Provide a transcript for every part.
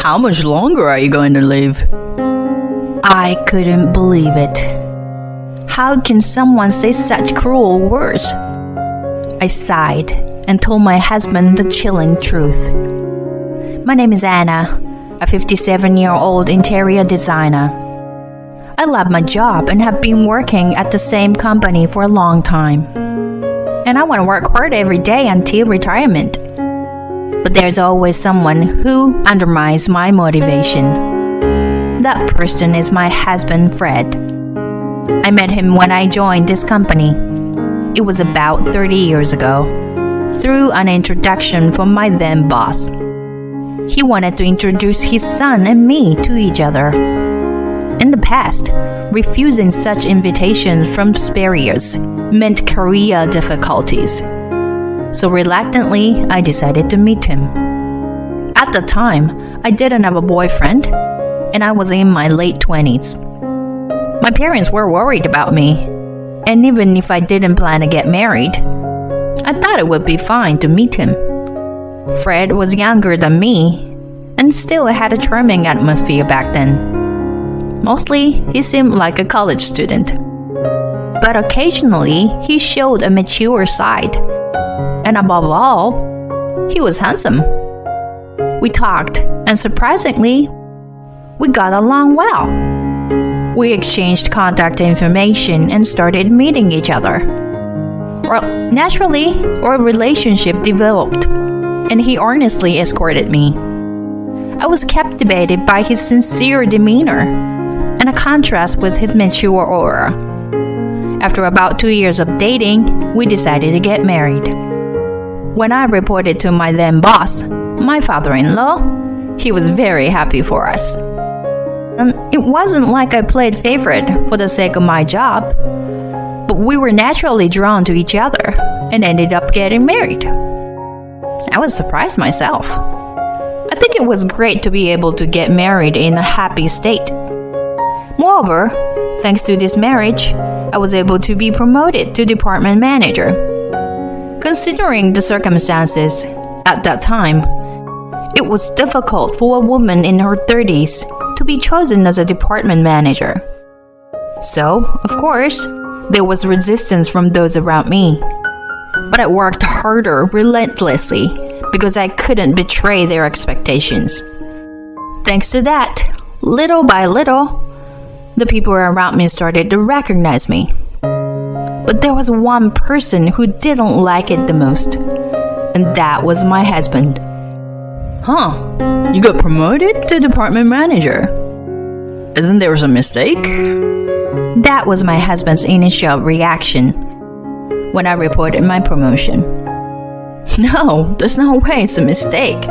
How much longer are you going to live? I couldn't believe it. How can someone say such cruel words? I sighed and told my husband the chilling truth. My name is Anna, a 57-year-old interior designer. I love my job and have been working at the same company for a long time. And I want to work hard every day until retirement. But there's always someone who undermines my motivation. That person is my husband, Fred. I met him when I joined this company. It was about 30 years ago, through an introduction from my then boss. He wanted to introduce his son and me to each other. In the past, refusing such invitations from superiors meant career difficulties. So reluctantly, I decided to meet him. At the time, I didn't have a boyfriend, and I was in my late 20s. My parents were worried about me, and even if I didn't plan to get married, I thought it would be fine to meet him. Fred was younger than me, and still had a charming atmosphere back then. Mostly, he seemed like a college student. But occasionally, he showed a mature side. And above all, he was handsome. We talked, and surprisingly, we got along well. We exchanged contact information and started meeting each other. Well, naturally, our relationship developed, and he earnestly escorted me. I was captivated by his sincere demeanor and a contrast with his mature aura. After about 2 years of dating, we decided to get married. When I reported to my then boss, my father-in-law, he was very happy for us. And it wasn't like I played favorite for the sake of my job, but we were naturally drawn to each other and ended up getting married. I was surprised myself. I think it was great to be able to get married in a happy state. Moreover, thanks to this marriage, I was able to be promoted to department manager. Considering the circumstances at that time, it was difficult for a woman in her 30s to be chosen as a department manager. So, of course, there was resistance from those around me. But I worked harder relentlessly because I couldn't betray their expectations. Thanks to that, little by little, the people around me started to recognize me. But there was one person who didn't like it the most, and that was my husband. Huh, you got promoted to department manager. Isn't there some mistake? That was my husband's initial reaction when I reported my promotion. No, there's no way it's a mistake.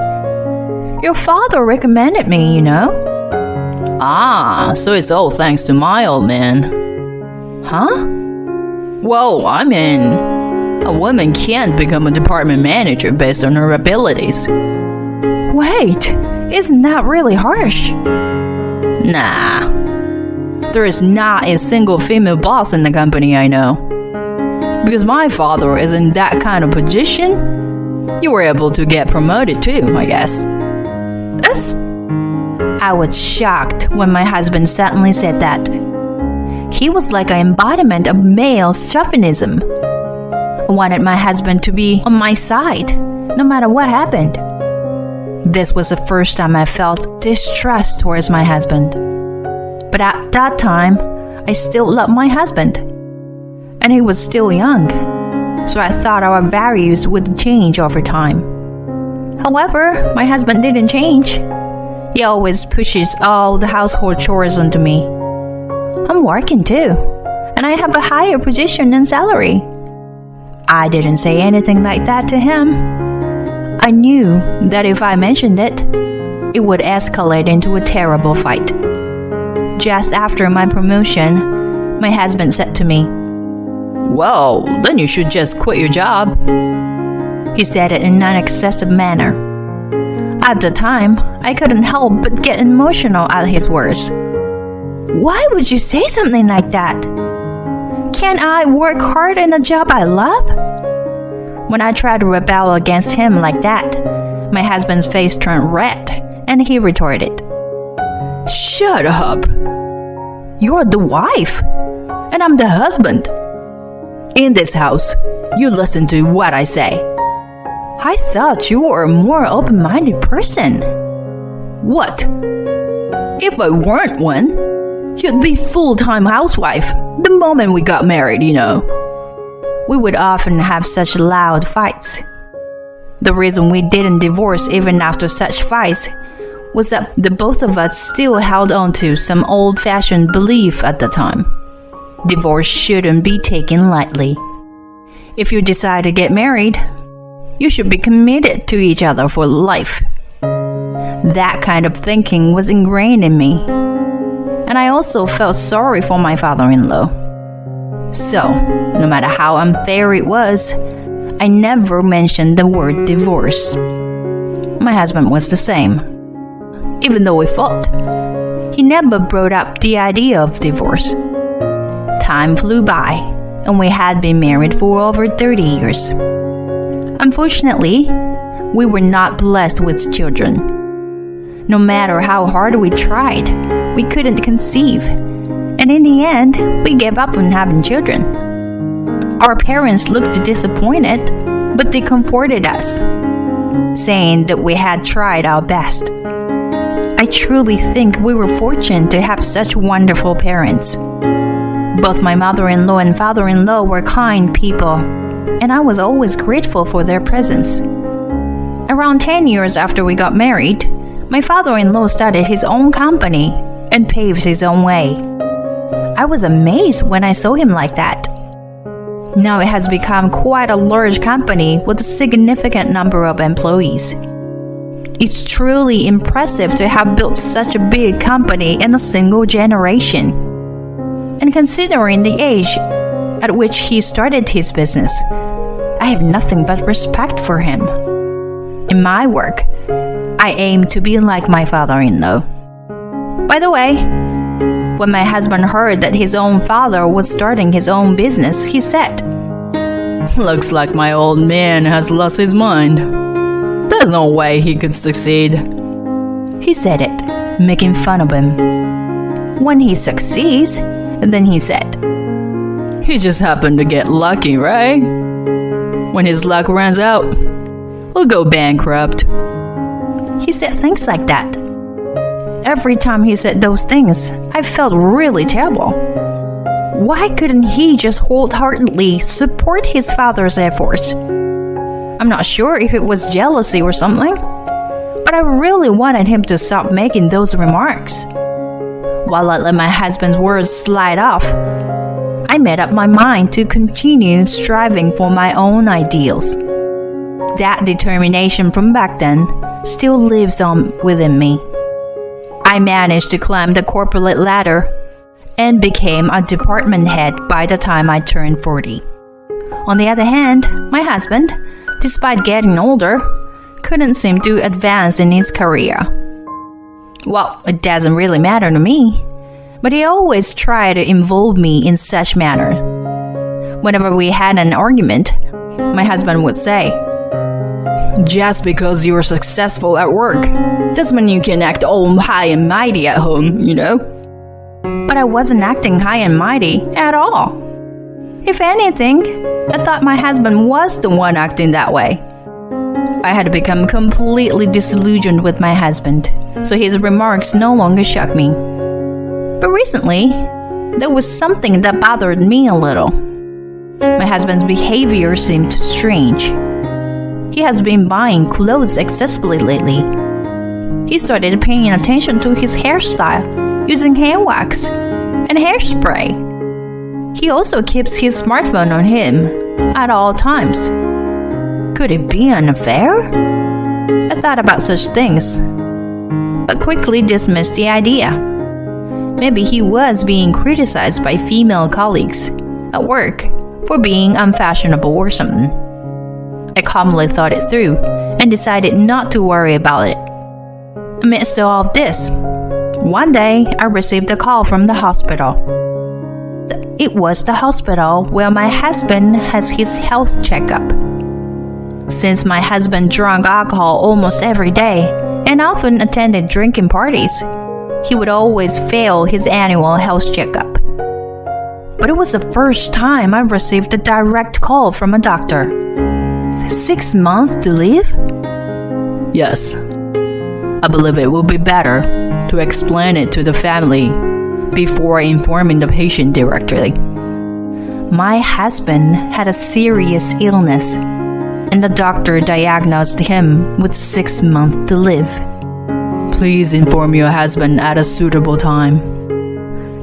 Your father recommended me, you know. Ah, so it's all thanks to my old man. Huh? Well, I mean, a woman can't become a department manager based on her abilities. Wait, isn't that really harsh? Nah. There is not a single female boss in the company I know. Because my father is in that kind of position, you were able to get promoted too, I guess. I was shocked when my husband suddenly said that. He was like an embodiment of male chauvinism. I wanted my husband to be on my side, no matter what happened. This was the first time I felt distrust towards my husband. But at that time, I still loved my husband. And he was still young, so I thought our values would change over time. However, my husband didn't change. He always pushes all the household chores onto me. I'm working too, and I have a higher position and salary. I didn't say anything like that to him. I knew that if I mentioned it, it would escalate into a terrible fight. Just after my promotion, my husband said to me, "Well, then you should just quit your job." He said it in an excessive manner. At the time, I couldn't help but get emotional at his words. Why would you say something like that? Can't I work hard in a job I love? When I tried to rebel against him like that, my husband's face turned red and he retorted, Shut up! "You're the wife, And I'm the husband. In this house, you listen to what I say. I thought you were a more open-minded person." What? If I weren't one, you'd be full-time housewife the moment we got married, you know. We would often have such loud fights. The reason we didn't divorce even after such fights was that the both of us still held on to some old-fashioned belief at the time. Divorce shouldn't be taken lightly. If you decide to get married, you should be committed to each other for life. That kind of thinking was ingrained in me, and I also felt sorry for my father-in-law. So, no matter how unfair it was, I never mentioned the word divorce. My husband was the same. Even though we fought, he never brought up the idea of divorce. Time flew by, and we had been married for over 30 years. Unfortunately, we were not blessed with children. No matter how hard we tried, we couldn't conceive. And in the end, we gave up on having children. Our parents looked disappointed, but they comforted us, saying that we had tried our best. I truly think we were fortunate to have such wonderful parents. Both my mother-in-law and father-in-law were kind people, and I was always grateful for their presence. Around 10 years after we got married, my father-in-law started his own company and paved his own way. I was amazed when I saw him like that. Now it has become quite a large company with a significant number of employees. It's truly impressive to have built such a big company in a single generation. And considering the age at which he started his business, I have nothing but respect for him. In my work, I aim to be like my father-in-law. By the way, when my husband heard that his own father was starting his own business, he said, Looks like my old man has lost his mind. There's no way he could succeed. He said it, making fun of him. When he succeeds, then he said, He just happened to get lucky, right? When his luck runs out, he'll go bankrupt. He said things like that. Every time he said those things, I felt really terrible. Why couldn't he just wholeheartedly support his father's efforts? I'm not sure if it was jealousy or something, but I really wanted him to stop making those remarks. While I let my husband's words slide off, I made up my mind to continue striving for my own ideals. That determination from back then still lives on within me. I managed to climb the corporate ladder and became a department head by the time I turned 40. On the other hand, my husband, despite getting older, couldn't seem to advance in his career. Well, it doesn't really matter to me, but he always tried to involve me in such matters. Whenever we had an argument, my husband would say, Just because you're successful at work doesn't mean you can act all high and mighty at home, you know? But I wasn't acting high and mighty at all. If anything, I thought my husband was the one acting that way. I had become completely disillusioned with my husband, so his remarks no longer shocked me. But recently, there was something that bothered me a little. My husband's behavior seemed strange. He has been buying clothes excessively lately. He started paying attention to his hairstyle, using hair wax and hairspray. He also keeps his smartphone on him at all times. Could it be an affair? I thought about such things, but quickly dismissed the idea. Maybe he was being criticized by female colleagues at work for being unfashionable or something. I calmly thought it through and decided not to worry about it. Amidst all of this, one day I received a call from the hospital. It was the hospital where my husband has his health checkup. Since my husband drank alcohol almost every day and often attended drinking parties. He would always fail his annual health checkup. But it was the first time I received a direct call from a doctor. 6 months to live? Yes. I believe it will be better to explain it to the family before informing the patient directly. My husband had a serious illness, and the doctor diagnosed him with 6 months to live. Please inform your husband at a suitable time.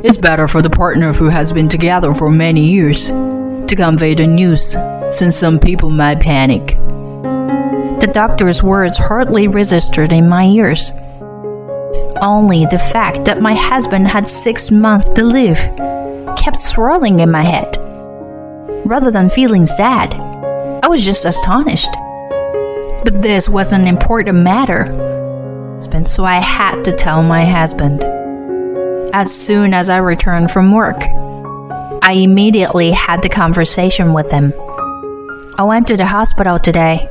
It's better for the partner who has been together for many years to convey the news, since some people might panic. The doctor's words hardly registered in my ears. Only the fact that my husband had 6 months to live kept swirling in my head. Rather than feeling sad, I was just astonished. But this was an important matter, so I had to tell my husband. As soon as I returned from work, I immediately had the conversation with him. I went to the hospital today.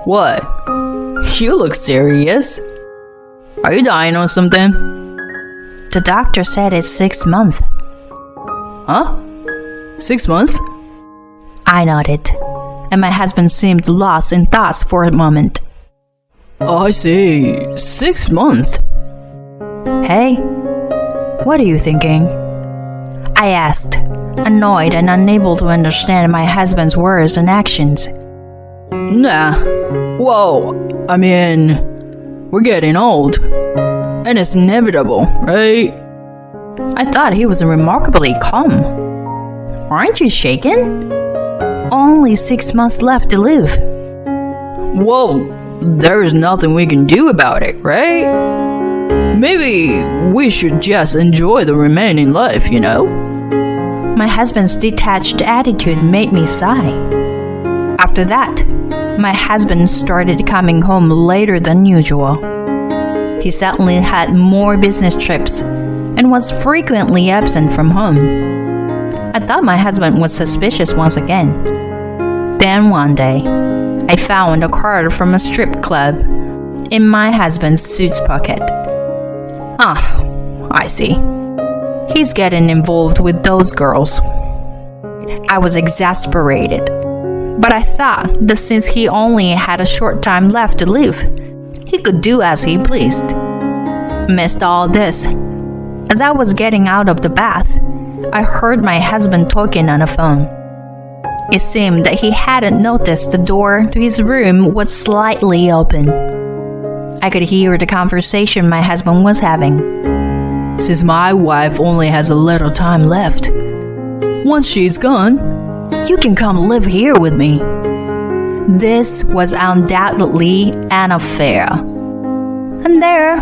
What? You look serious. Are you dying or something? The doctor said it's 6 months. Huh? 6 months? I nodded, and my husband seemed lost in thoughts for a moment. Oh, I see. 6 months. Hey, what are you thinking? I asked, annoyed and unable to understand my husband's words and actions. Nah. Well, I mean, we're getting old. And it's inevitable, right? I thought he was remarkably calm. Aren't you shaken? Only 6 months left to live. Well, there's nothing we can do about it, right? Maybe we should just enjoy the remaining life, you know? My husband's detached attitude made me sigh. After that, my husband started coming home later than usual. He suddenly had more business trips and was frequently absent from home. I thought my husband was suspicious once again. Then one day, I found a card from a strip club in my husband's suit pocket. Ah, I see. He's getting involved with those girls. I was exasperated, but I thought that since he only had a short time left to live, he could do as he pleased. Amidst all this, as I was getting out of the bath, I heard my husband talking on the phone. It seemed that he hadn't noticed the door to his room was slightly open. I could hear the conversation my husband was having. Since my wife only has a little time left, once she's gone, you can come live here with me. This was undoubtedly an affair. And there,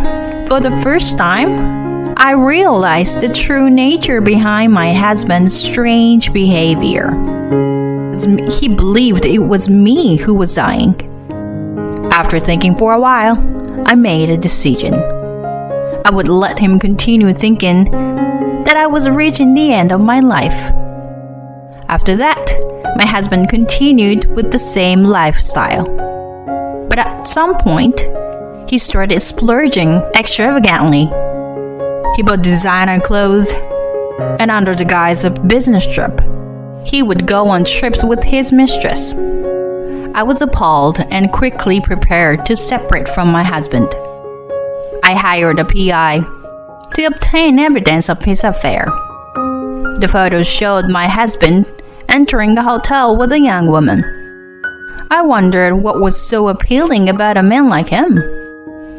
for the first time, I realized the true nature behind my husband's strange behavior. He believed it was me who was dying. After thinking for a while, I made a decision. I would let him continue thinking that I was reaching the end of my life. After that, my husband continued with the same lifestyle. But at some point, he started splurging extravagantly. He bought designer clothes, and under the guise of business trip, he would go on trips with his mistress. I was appalled and quickly prepared to separate from my husband. I hired a PI to obtain evidence of his affair. The photos showed my husband entering the hotel with a young woman. I wondered what was so appealing about a man like him.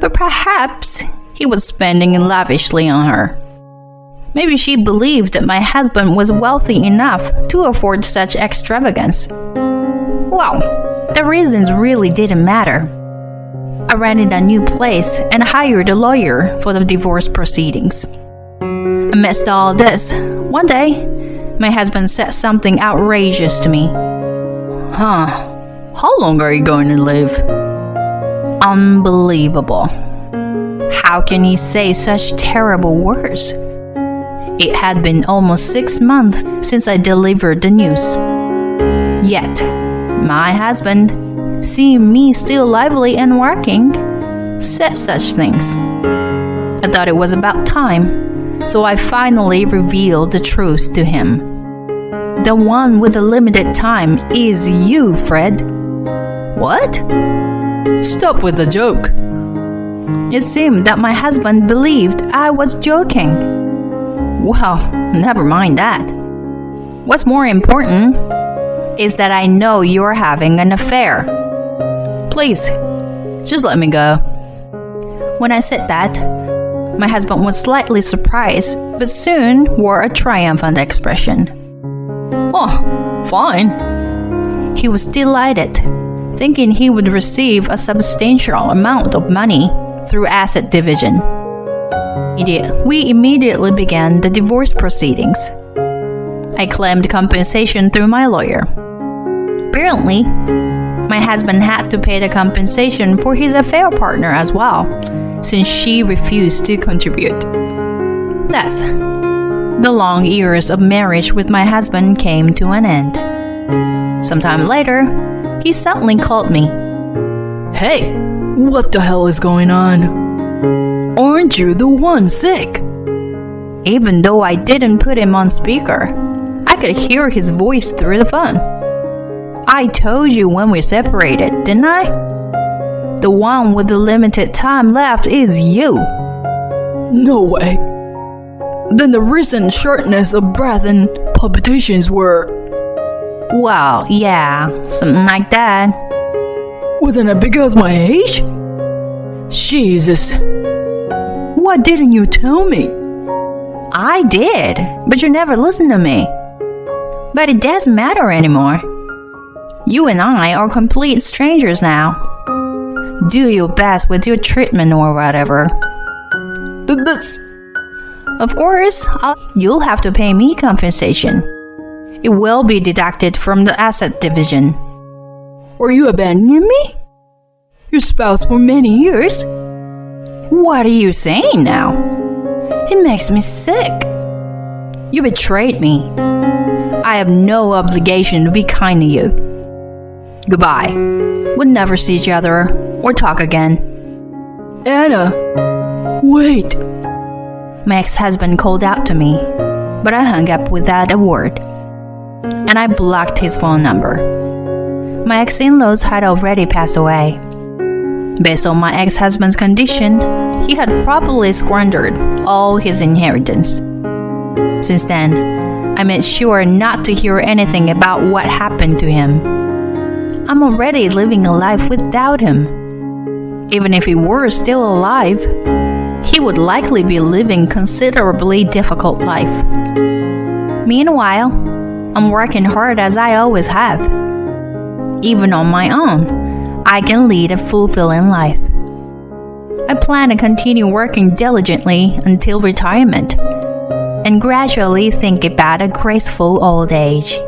But perhaps he was spending lavishly on her. Maybe she believed that my husband was wealthy enough to afford such extravagance. Well, the reasons really didn't matter. I rented a new place and hired a lawyer for the divorce proceedings. Amidst all this, one day, my husband said something outrageous to me. How long are you going to live? Unbelievable. How can he say such terrible words? It had been almost 6 months since I delivered the news. Yet, my husband, seeing me still lively and working, said such things. I thought it was about time, so I finally revealed the truth to him. The one with the limited time is you, Fred. What? Stop with the joke. It seemed that my husband believed I was joking. Well, never mind that. What's more important is that I know you're having an affair. Please, just let me go. When I said that, my husband was slightly surprised, but soon wore a triumphant expression. Oh, fine. He was delighted, thinking he would receive a substantial amount of money through asset division. We immediately began the divorce proceedings. I claimed compensation through my lawyer. Apparently, my husband had to pay the compensation for his affair partner as well, since she refused to contribute. Thus, the long years of marriage with my husband came to an end. Sometime later, he suddenly called me. Hey, what the hell is going on? Aren't you the one sick? Even though I didn't put him on speaker, I could hear his voice through the phone. I told you when we separated, didn't I? The one with the limited time left is you. No way. Then the recent shortness of breath and palpitations were... Well, yeah, something like that. Wasn't it because my age? Jesus. Why didn't you tell me? I did, but you never listened to me. But it doesn't matter anymore. You and I are complete strangers now. Do your best with your treatment or whatever. That's... Of course, you'll have to pay me compensation. It will be deducted from the asset division. Are you abandoning me? Your spouse for many years? What are you saying now? It makes me sick. You betrayed me. I have no obligation to be kind to you. Goodbye. We'll never see each other or talk again. Anna, wait. My ex-husband called out to me, but I hung up without a word. And I blocked his phone number. My ex-in-laws had already passed away. Based on my ex-husband's condition, he had probably squandered all his inheritance. Since then, I made sure not to hear anything about what happened to him. I'm already living a life without him. Even if he were still alive, he would likely be living a considerably difficult life. Meanwhile, I'm working hard as I always have. Even on my own, I can lead a fulfilling life. I plan to continue working diligently until retirement and gradually think about a graceful old age.